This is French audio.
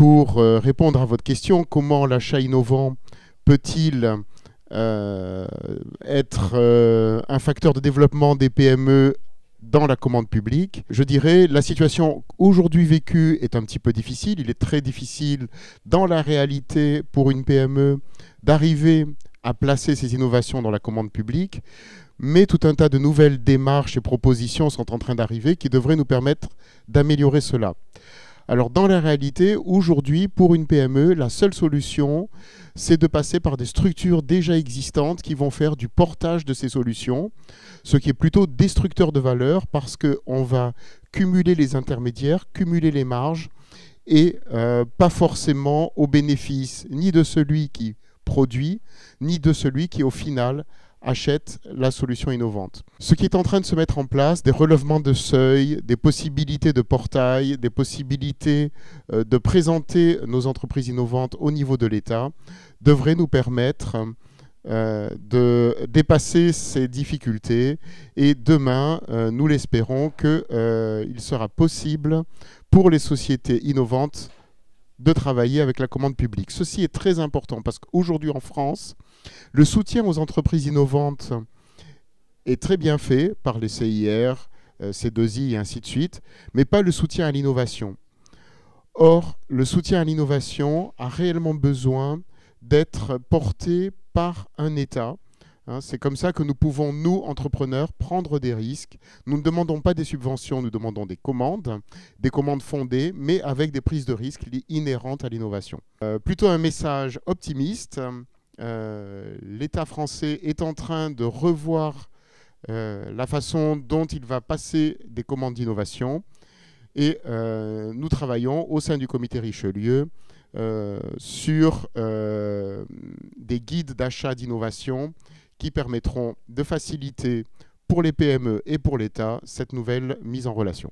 Pour répondre à votre question, comment l'achat innovant peut-il être un facteur de développement des PME dans la commande publique? Je dirais la situation aujourd'hui vécue est un petit peu difficile. Il est très difficile dans la réalité pour une PME d'arriver à placer ces innovations dans la commande publique, mais tout un tas de nouvelles démarches et propositions sont en train d'arriver qui devraient nous permettre d'améliorer cela. Alors dans la réalité, aujourd'hui, pour une PME, la seule solution, c'est de passer par des structures déjà existantes qui vont faire du portage de ces solutions, ce qui est plutôt destructeur de valeur parce qu'on va cumuler les intermédiaires, cumuler les marges et pas forcément au bénéfice ni de celui qui produit, ni de celui qui au final achète la solution innovante. Ce qui est en train de se mettre en place, des relèvements de seuil, des possibilités de portail, des possibilités de présenter nos entreprises innovantes au niveau de l'État, devraient nous permettre de dépasser ces difficultés. Et demain, nous l'espérons, qu'il sera possible pour les sociétés innovantes de travailler avec la commande publique. Ceci est très important parce qu'aujourd'hui en France, le soutien aux entreprises innovantes est très bien fait par les CIR, C2I et ainsi de suite, mais pas le soutien à l'innovation. Or, le soutien à l'innovation a réellement besoin d'être porté par un État. C'est comme ça que nous pouvons, nous, entrepreneurs, prendre des risques. Nous ne demandons pas des subventions, nous demandons des commandes fondées, mais avec des prises de risques inhérentes à l'innovation. Plutôt un message optimiste. L'État français est en train de revoir la façon dont il va passer des commandes d'innovation. Et nous travaillons au sein du comité Richelieu sur des guides d'achat d'innovation qui permettront de faciliter pour les PME et pour l'État cette nouvelle mise en relation.